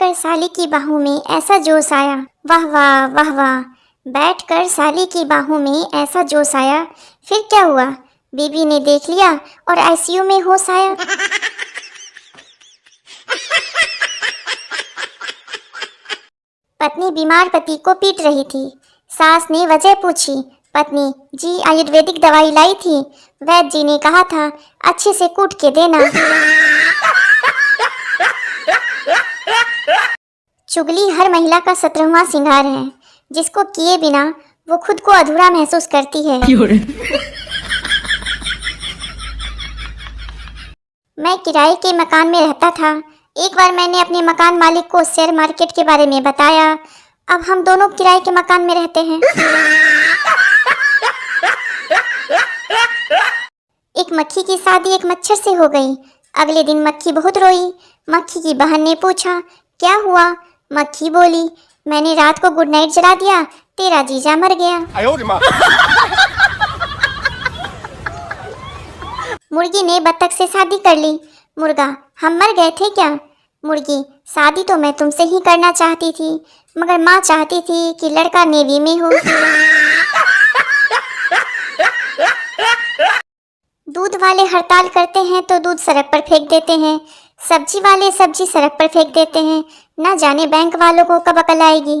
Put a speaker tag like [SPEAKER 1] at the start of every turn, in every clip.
[SPEAKER 1] बैठकर साली की बाहों में ऐसा जोश आया, वाह वाह वाह वाह। बैठकर साली की बाहों में ऐसा जोश आया, फिर क्या हुआ? बीबी ने देख लिया और आईसीयू में होश आया। पत्नी बीमार पति को पीट रही थी। सास ने वजह पूछी। पत्नी, जी आयुर्वेदिक दवाई लाई थी, वैद्य जी ने कहा था अच्छे से कूट के देना। चुगली हर महिला का 17वां श्रृंगार है, जिसको किए बिना वो खुद को अधूरा महसूस करती है। मैं किराए के मकान में रहता था। एक बार मैंने अपने मकान मालिक को शेयर मार्केट के बारे में बताया। अब हम दोनों किराए के मकान में रहते हैं। एक मक्खी की शादी एक मच्छर से हो गई। अगले दिन मक्खी बहुत रोई। मक्खी की बहन ने पूछा, क्या हुआ? मक्खी बोली, मैंने रात को गुड नाइट जला दिया, तेरा जीजा मर गया। मुर्गी ने बत्तख से शादी कर ली। मुर्गा, हम मर गए थे क्या? मुर्गी, शादी तो मैं तुमसे ही करना चाहती थी, मगर माँ चाहती थी कि लड़का नेवी में हो। दूध वाले हड़ताल करते हैं तो दूध सड़क पर फेंक देते हैं, सब्जी वाले सब्जी सड़क पर फेंक देते हैं, ना जाने बैंक वालों को कब अकल आएगी।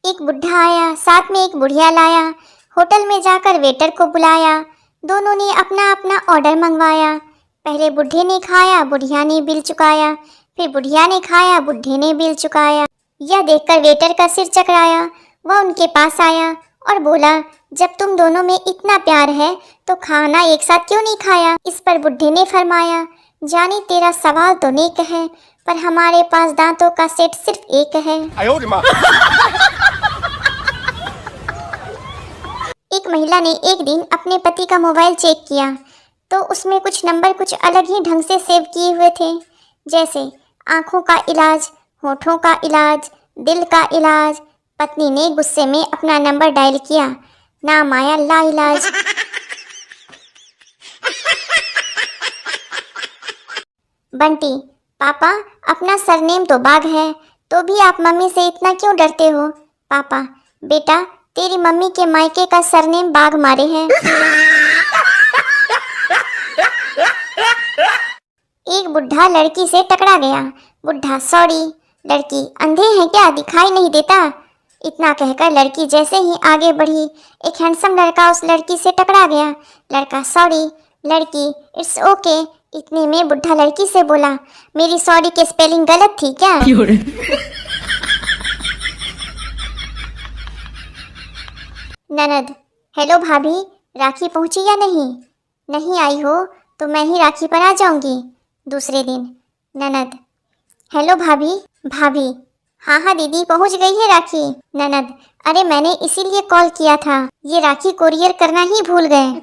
[SPEAKER 1] एक बुढ़ा आया, साथ में एक बुढ़िया लाया। होटल में जाकर वेटर को बुलाया। दोनों ने अपना अपना ऑर्डर मंगवाया। पहले बुढ़े ने खाया, बुढ़िया ने बिल चुकाया। फिर बुढ़िया ने खाया, बुढ़े ने बिल चुकाया। यह देखकर वेटर का सिर चकराया। वह उनके पास आया और बोला, जब तुम दोनों में इतना प्यार है तो खाना एक साथ क्यों नहीं खाया? इस पर बुढ़े ने फरमाया, जानी तेरा सवाल तो नेक है, पर हमारे पास दांतों का सेट सिर्फ एक है। एक महिला ने एक दिन अपने पति का मोबाइल चेक किया तो उसमें कुछ नंबर कुछ अलग ही ढंग से सेव किए हुए थे, जैसे आंखों का इलाज, होठों का इलाज, दिल का इलाज। पत्नी ने गुस्से में अपना नंबर डायल किया। नाम आया ला इलाज। बंटी, पापा अपना सरनेम तो बाघ है, तो भी आप मम्मी से इतना क्यों डरते हो? पापा, बेटा तेरी मम्मी के मायके का सरनेम बाघ मारे है। एक बुढ़ा लड़की से टकरा गया। बुढ़ा, सॉरी। लड़की, अंधे हैं क्या, दिखाई नहीं देता? इतना कहकर लड़की जैसे ही आगे बढ़ी, एक हैंडसम लड़का उस लड़की से टकरा गया। लड़का, सॉरी। लड़की, इट्स ओके। इतने में बुढ़ा लड़की से बोला, मेरी सॉरी की स्पेलिंग गलत थी क्या? ननद, हेलो भाभी, राखी पहुंची या नहीं? नहीं आई हो तो मैं ही राखी पर आ जाऊंगी। दूसरे दिन, ननद, हेलो भाभी। भाभी, हाँ हाँ दीदी, पहुंच गई है राखी। ननद, अरे मैंने इसीलिए कॉल किया था, ये राखी कोरियर करना ही भूल गए।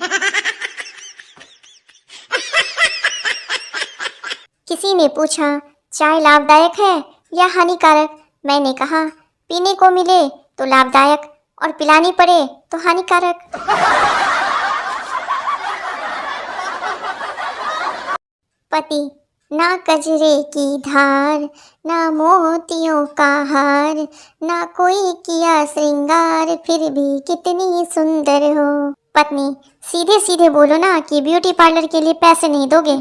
[SPEAKER 1] किसी ने पूछा, चाय लाभदायक है या हानिकारक? मैंने कहा, पीने को मिले तो लाभदायक और पिलानी पड़े तो हानिकारक। पति, ना कजरे की धार, ना मोतियों का हार, ना कोई किया श्रृंगार, फिर भी कितनी सुंदर हो। पत्नी, सीधे सीधे बोलो ना कि ब्यूटी पार्लर के लिए पैसे नहीं दोगे।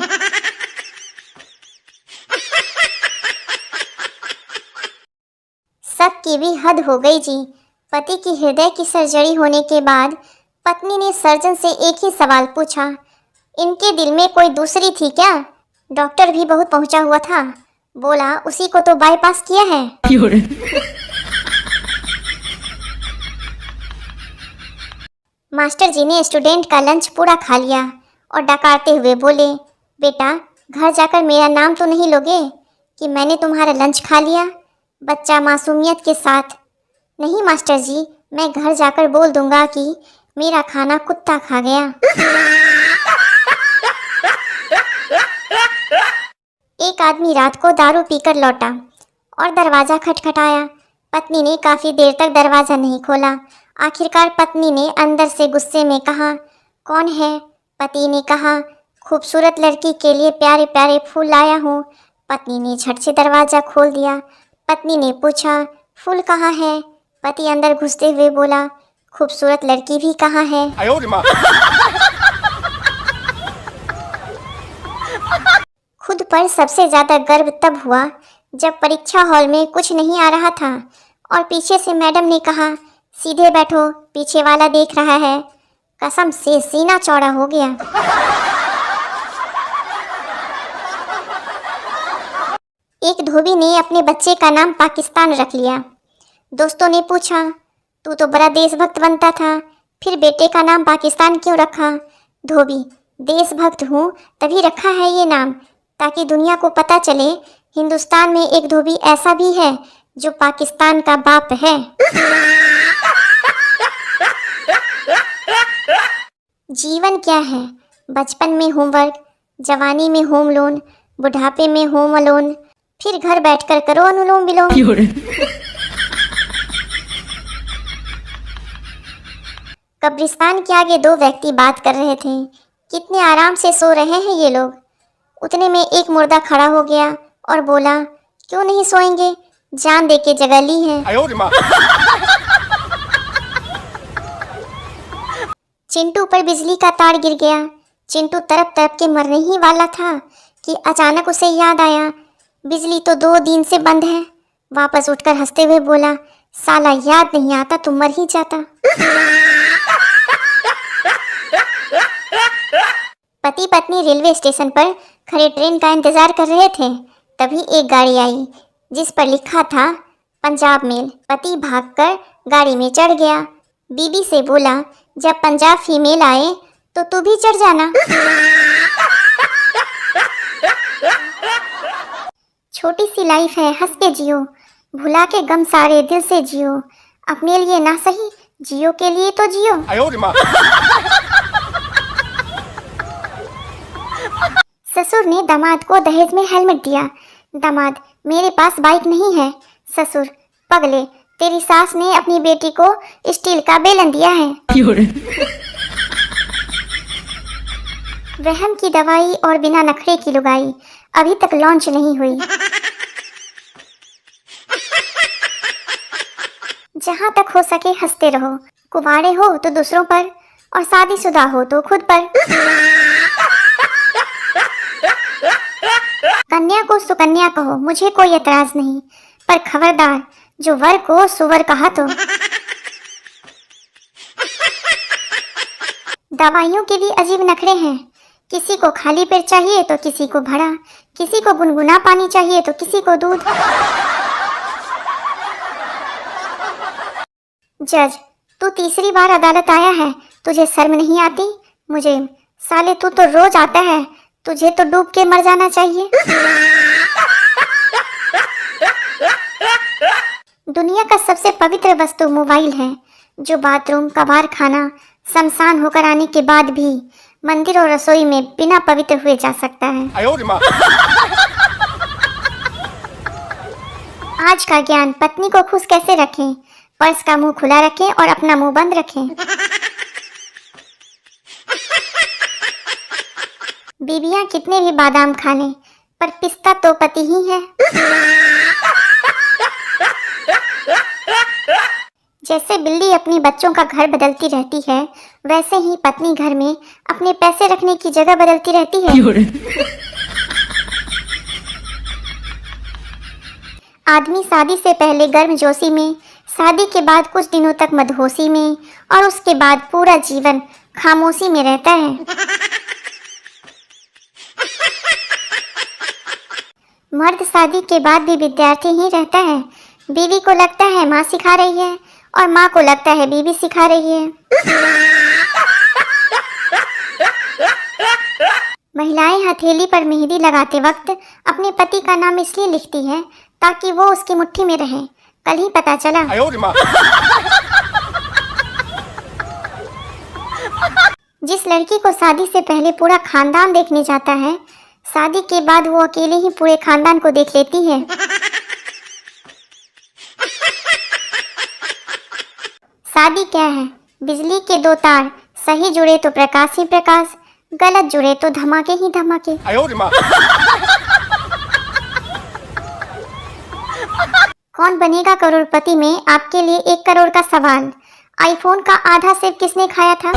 [SPEAKER 1] सबकी भी हद हो गई जी। पति की हृदय की सर्जरी होने के बाद पत्नी ने सर्जन से एक ही सवाल पूछा, इनके दिल में कोई दूसरी थी क्या? डॉक्टर भी बहुत पहुंचा हुआ था। बोला, उसी को तो बाईपास किया है। मास्टर जी ने स्टूडेंट का लंच पूरा खा लिया और डकारते हुए बोले, बेटा घर जाकर मेरा नाम तो नहीं लोगे कि मैंने तुम्हारा लंच खा लिया? बच्चा मासूमियत के साथ, नहीं मास्टर जी, मैं घर जाकर बोल दूंगा कि मेरा खाना कुत्ता खा गया। एक आदमी रात को दारू पीकर लौटा और दरवाज़ा खटखटाया। पत्नी ने काफ़ी देर तक दरवाज़ा नहीं खोला। आखिरकार पत्नी ने अंदर से गुस्से में कहा, कौन है? पति ने कहा, खूबसूरत लड़की के लिए प्यारे प्यारे फूल लाया हूँ। पत्नी ने झट से दरवाज़ा खोल दिया। पत्नी ने पूछा, फूल कहाँ है? पति अंदर घुसते हुए बोला, खूबसूरत लड़की भी कहाँ है? खुद पर सबसे ज़्यादा गर्व तब हुआ जब परीक्षा हॉल में कुछ नहीं आ रहा था और पीछे से मैडम ने कहा, सीधे बैठो, पीछे वाला देख रहा है। कसम से सीना चौड़ा हो गया। एक धोबी ने अपने बच्चे का नाम पाकिस्तान रख लिया। दोस्तों ने पूछा, तू तो बड़ा देशभक्त बनता था, फिर बेटे का नाम पाकिस्तान क्यों रखा? धोबी, देशभक्त हूँ तभी रखा है ये नाम, ताकि दुनिया को पता चले हिंदुस्तान में एक धोबी ऐसा भी है जो पाकिस्तान का बाप है। जीवन क्या है? बचपन में होमवर्क, जवानी में होम लोन, बुढ़ापे में होम अलोन, फिर घर बैठकर करो अनुलोम विलोम। कब्रिस्तान के आगे दो व्यक्ति बात कर रहे थे। कितने आराम से सो रहे हैं ये लोग। उतने में एक मुर्दा खड़ा हो गया और बोला, क्यों नहीं सोएंगे, जान दे के जगह ली है। चिंटू पर बिजली का तार गिर गया। चिंटू तड़प तड़प के मरने ही वाला था कि अचानक उसे याद आया, बिजली तो 2 दिन से बंद है। वापस उठकर हंसते हुए बोला, साला याद नहीं आता तो मर ही जाता। पति पत्नी रेलवे स्टेशन पर खड़े ट्रेन का इंतजार कर रहे थे। तभी एक गाड़ी आई जिस पर लिखा था पंजाब मेल। पति भागकर गाड़ी में चढ़ गया। बीबी से बोला, जब पंजाब फीमेल आए तो तू भी चढ़ जाना। छोटी सी लाइफ है, हंस के जियो, भुला के गम सारे दिल से जियो, अपने लिए ना सही, जियो के लिए तो जियो। ससुर ने दामाद को दहेज में हेलमेट दिया। दामाद, मेरे पास बाइक नहीं है। ससुर, पगले, तेरी सास ने अपनी बेटी को स्टील का बेलन दिया है। वहम की दवाई और बिना नखरे की लुगाई अभी तक लॉन्च नहीं हुई। जहाँ तक हो सके हंसते रहो। कुंवारे हो तो दूसरों पर और शादीशुदा हो तो खुद पर। कन्या को सुकन्या कहो, मुझे कोई एतराज नहीं, पर खबरदार जो वर को सुवर कहा तो। दवाइयों के भी अजीब नखरे हैं। किसी को खाली पेट चाहिए तो किसी को भरा, किसी को गुनगुना पानी चाहिए तो किसी को दूध। जज, तू तीसरी बार अदालत आया है, तुझे शर्म नहीं आती? मुझे, साले तू तो रोज आता है, तुझे तो डूब के मर जाना चाहिए। दुनिया का सबसे पवित्र वस्तु मोबाइल है, जो बाथरूम, कबाड़ खाना, शमशान होकर आने के बाद भी मंदिर और रसोई में बिना पवित्र हुए जा सकता है। आज का ज्ञान, पत्नी को खुश कैसे रखें, पर्स का मुंह खुला रखें और अपना मुंह बंद रखें। बीबियां कितने भी बादाम खा लें, पर पिस्ता तो पति ही है। जैसे बिल्ली अपनी बच्चों का घर बदलती रहती है, वैसे ही पत्नी घर में अपने पैसे रखने की जगह बदलती रहती है। आदमी शादी से पहले गर्मजोशी में, शादी के बाद कुछ दिनों तक मदहोशी में और उसके बाद पूरा जीवन खामोशी में रहता है। मर्द शादी के बाद भी विद्यार्थी ही रहता है। बीवी को लगता है माँ सिखा रही है और माँ को लगता है बीवी सिखा रही है। महिलाएं हथेली पर मेहंदी लगाते वक्त अपने पति का नाम इसलिए लिखती है ताकि वो उसकी मुट्ठी में रहे। कल ही पता चला। जिस लड़की को शादी से पहले पूरा खानदान देखने जाता है, शादी के बाद वो अकेले ही पूरे खानदान को देख लेती है। शादी क्या है? बिजली के 2 तार सही जुड़े तो प्रकाश ही प्रकाश, गलत जुड़े तो धमाके ही धमाके। कौन बनेगा करोड़पति में आपके लिए 1 करोड़ का सवाल। आईफोन का आधा सेब किसने खाया था?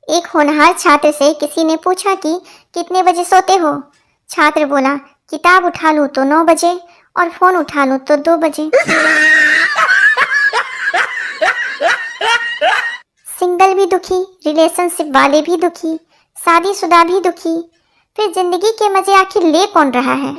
[SPEAKER 1] एक होनहार छात्र से किसी ने पूछा कि कितने बजे सोते हो? छात्र बोला, किताब उठा लूं तो 9 बजे और फोन उठा लूं तो 2 बजे। सिंगल भी दुखी, रिलेशनशिप वाले भी दुखी, शादीशुदा भी दुखी, फिर जिंदगी के मजे आखिर ले कौन रहा है?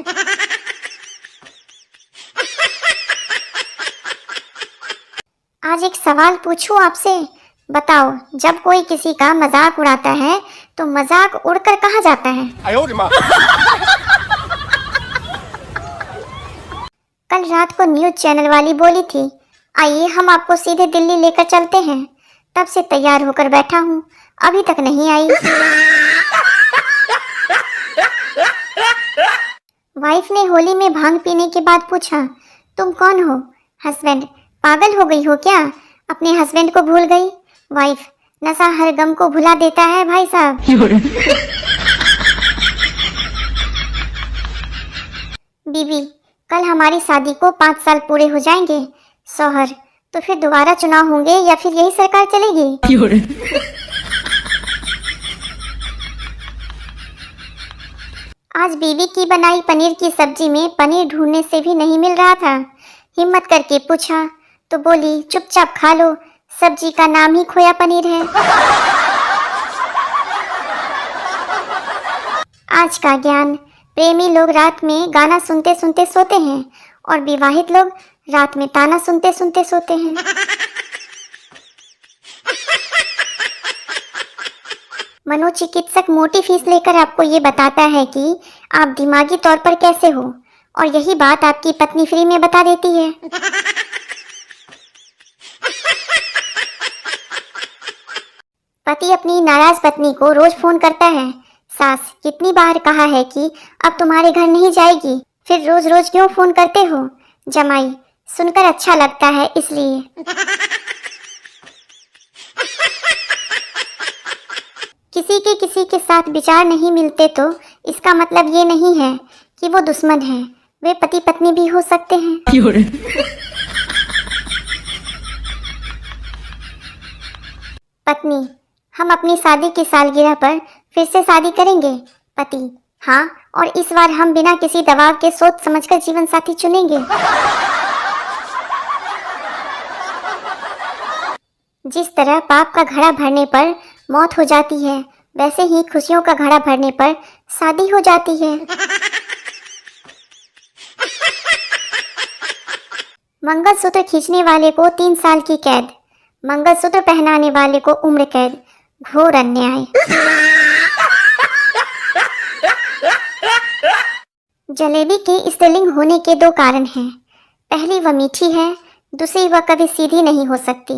[SPEAKER 1] आज एक सवाल पूछूं आपसे, बताओ, जब कोई किसी का मजाक उड़ाता है तो मजाक उड़कर कहाँ जाता है? कल रात को न्यूज चैनल वाली बोली थी, आइए हम आपको सीधे दिल्ली लेकर चलते हैं। तब से तैयार होकर बैठा हूँ, अभी तक नहीं आई। वाइफ ने होली में भांग पीने के बाद पूछा, तुम कौन हो? हस्बैंड, पागल हो गई हो क्या? अपने हस्बैंड को भूल गई? वाइफ, नशा हर गम को भुला देता है भाई साहब। बीबी, कल हमारी शादी को 5 साल पूरे हो जाएंगे। शौहर, तो फिर दोबारा चुनाव होंगे या फिर यही सरकार चलेगी? आज बीवी की बनाई पनीर की सब्जी में पनीर ढूंढने से भी नहीं मिल रहा था। हिम्मत करके पूछा तो बोली, चुपचाप खा लो, सब्जी का नाम ही खोया पनीर है। आज का ज्ञान, प्रेमी लोग रात में गाना सुनते सुनते सोते हैं और विवाहित लोग रात में ताना सुनते सुनते सोते हैं। मनोचिकित्सक मोटी फीस लेकर आपको ये बताता है कि आप दिमागी तौर पर कैसे हो, और यही बात आपकी पत्नी फ्री में बता देती है। पति अपनी नाराज पत्नी को रोज फोन करता है, सास, कितनी बार कहा है कि अब तुम्हारे घर नहीं जाएगी, फिर रोज रोज क्यों फोन करते हो? जमाई, सुनकर अच्छा लगता है इसलिए। किसी के साथ विचार नहीं मिलते तो इसका मतलब ये नहीं है कि वो दुश्मन हैं, वे पति पत्नी भी हो सकते हैं। पत्नी, हम अपनी शादी की सालगिरह पर फिर से शादी करेंगे। पति, हाँ, और इस बार हम बिना किसी दबाव के सोच समझकर जीवन साथी चुनेंगे। जिस तरह पाप का घड़ा भरने पर मौत हो जाती है, वैसे ही खुशियों का घड़ा भरने पर शादी हो जाती है। मंगलसूत्र खींचने वाले को 3 साल की कैद, मंगलसूत्र पहनाने वाले को उम्र कैद। घोर अन्याय। जलेबी के स्त्रीलिंग होने के 2 कारण हैं। पहली, वह मीठी है, दूसरी, वह कभी सीधी नहीं हो सकती।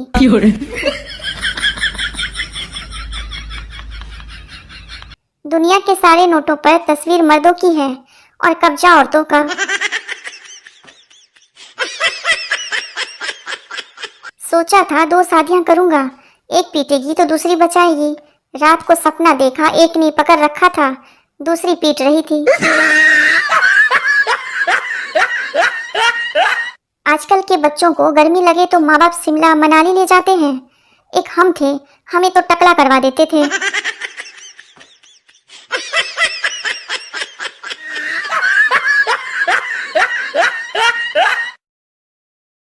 [SPEAKER 1] दुनिया के सारे नोटों पर तस्वीर मर्दों की है और कब्जा औरतों का। सोचा था 2 शादियां करूंगा, एक पीटेगी तो दूसरी बचाएगी। रात को सपना देखा, एक ने पकड़ रखा था, दूसरी पीट रही थी। आजकल के बच्चों को गर्मी लगे तो माँ बाप शिमला मनाली ले जाते हैं। एक हम थे, हमें तो टकला करवा देते थे।